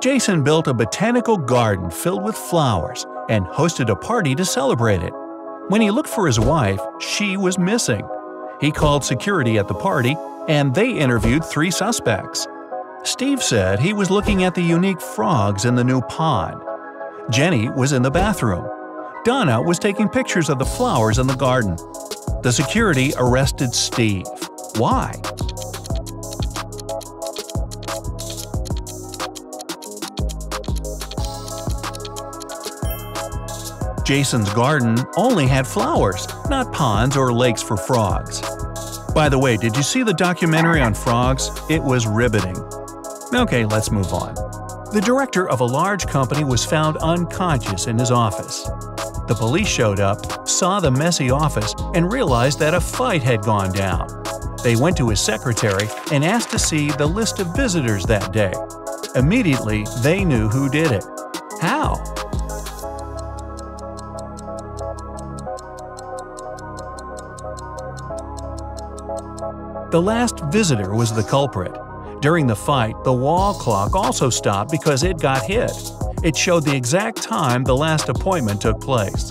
Jason built a botanical garden filled with flowers and hosted a party to celebrate it. When he looked for his wife, she was missing. He called security at the party, and they interviewed 3 suspects. Steve said he was looking at the unique frogs in the new pond. Jenny was in the bathroom. Donna was taking pictures of the flowers in the garden. The security arrested Steve. Why? Jason's garden only had flowers, not ponds or lakes for frogs. By the way, did you see the documentary on frogs? It was riveting. Okay, let's move on. The director of a large company was found unconscious in his office. The police showed up, saw the messy office, and realized that a fight had gone down. They went to his secretary and asked to see the list of visitors that day. Immediately, they knew who did it. How? The last visitor was the culprit. During the fight, the wall clock also stopped because it got hit. It showed the exact time the last appointment took place.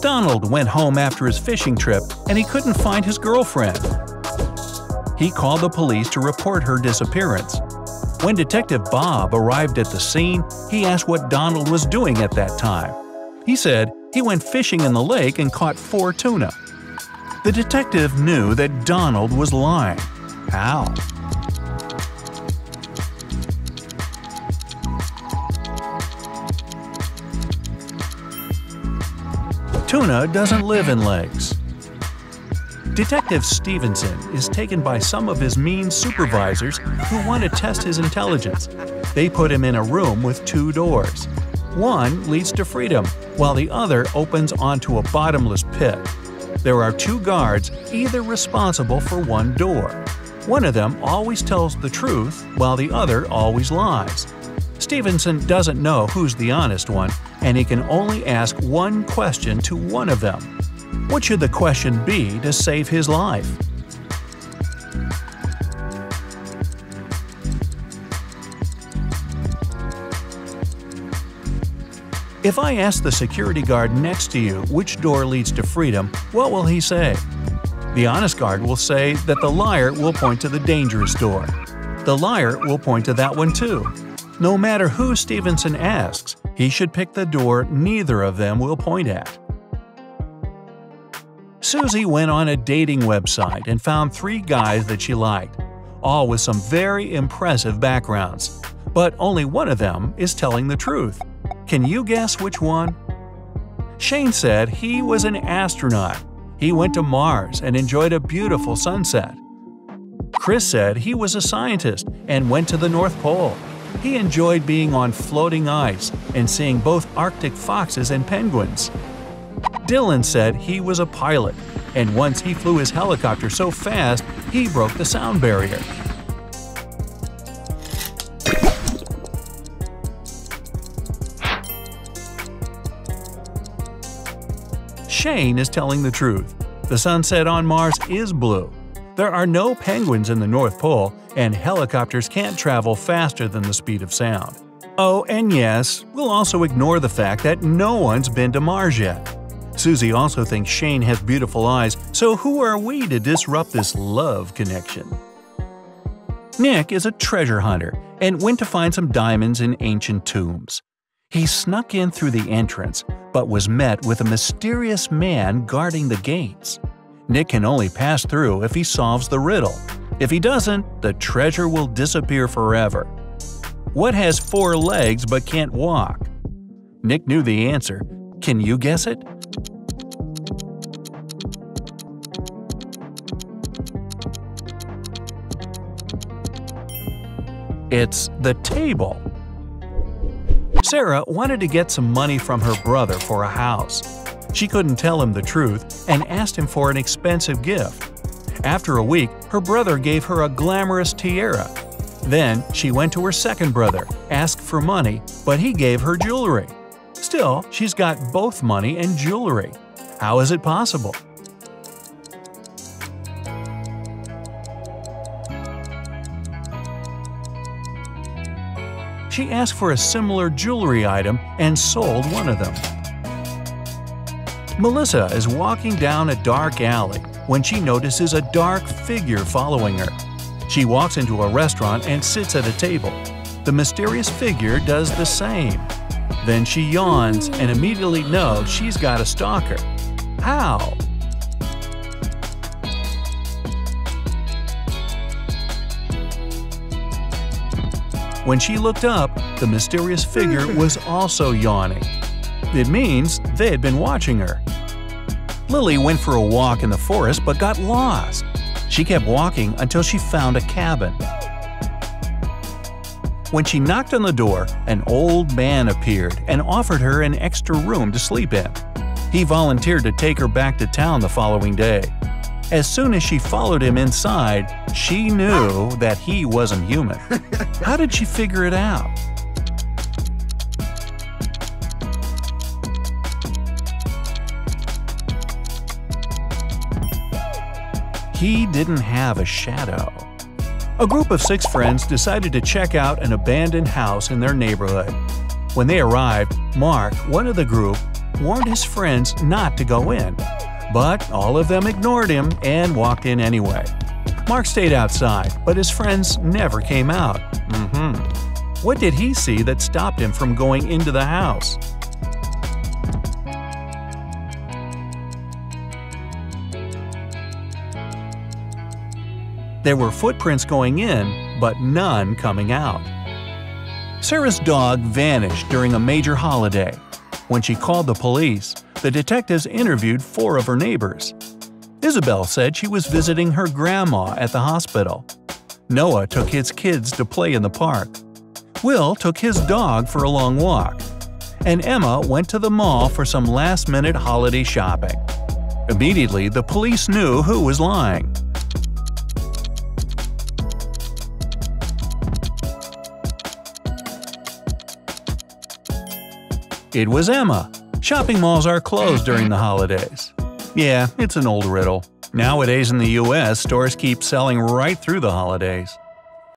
Donald went home after his fishing trip and he couldn't find his girlfriend. He called the police to report her disappearance. When Detective Bob arrived at the scene, he asked what Donald was doing at that time. He said he went fishing in the lake and caught 4 tuna. The detective knew that Donald was lying. How? Tuna doesn't live in lakes. Detective Stevenson is taken by some of his mean supervisors who want to test his intelligence. They put him in a room with 2 doors. One leads to freedom, while the other opens onto a bottomless pit. There are 2 guards, either responsible for 1 door. One of them always tells the truth, while the other always lies. Stevenson doesn't know who's the honest one, and he can only ask 1 question to one of them. What should the question be to save his life? If I ask the security guard next to you which door leads to freedom, what will he say? The honest guard will say that the liar will point to the dangerous door. The liar will point to that one too. No matter who Stevenson asks, he should pick the door neither of them will point at. Susie went on a dating website and found 3 guys that she liked, all with some very impressive backgrounds. But only one of them is telling the truth. Can you guess which one? Shane said he was an astronaut. He went to Mars and enjoyed a beautiful sunset. Chris said he was a scientist and went to the North Pole. He enjoyed being on floating ice and seeing both Arctic foxes and penguins. Dylan said he was a pilot, and once he flew his helicopter so fast he broke the sound barrier. Shane is telling the truth. The sunset on Mars is blue. There are no penguins in the North Pole, and helicopters can't travel faster than the speed of sound. Oh, and yes, we'll also ignore the fact that no one's been to Mars yet. Susie also thinks Shane has beautiful eyes, so who are we to disrupt this love connection? Nick is a treasure hunter and went to find some diamonds in ancient tombs. He snuck in through the entrance, but was met with a mysterious man guarding the gates. Nick can only pass through if he solves the riddle. If he doesn't, the treasure will disappear forever. What has 4 legs but can't walk? Nick knew the answer. Can you guess it? It's the table. Sarah wanted to get some money from her brother for a house. She couldn't tell him the truth and asked him for an expensive gift. After a week, her brother gave her a glamorous tiara. Then she went to her second brother, asked for money, but he gave her jewelry. Still, she's got both money and jewelry. How is it possible? She asked for a similar jewelry item and sold one of them. Melissa is walking down a dark alley when she notices a dark figure following her. She walks into a restaurant and sits at a table. The mysterious figure does the same. Then she yawns and immediately knows she's got a stalker. How? When she looked up, the mysterious figure was also yawning. It means they had been watching her. Lily went for a walk in the forest but got lost. She kept walking until she found a cabin. When she knocked on the door, an old man appeared and offered her an extra room to sleep in. He volunteered to take her back to town the following day. As soon as she followed him inside, she knew that he wasn't human. How did she figure it out? He didn't have a shadow. A group of 6 friends decided to check out an abandoned house in their neighborhood. When they arrived, Mark, one of the group, warned his friends not to go in. But all of them ignored him and walked in anyway. Mark stayed outside, but his friends never came out. What did he see that stopped him from going into the house? There were footprints going in, but none coming out. Sarah's dog vanished during a major holiday. When she called the police, the detectives interviewed 4 of her neighbors. Isabel said she was visiting her grandma at the hospital. Noah took his kids to play in the park. Will took his dog for a long walk. And Emma went to the mall for some last-minute holiday shopping. Immediately, the police knew who was lying. It was Emma. Shopping malls are closed during the holidays. Yeah, it's an old riddle. Nowadays in the US, stores keep selling right through the holidays.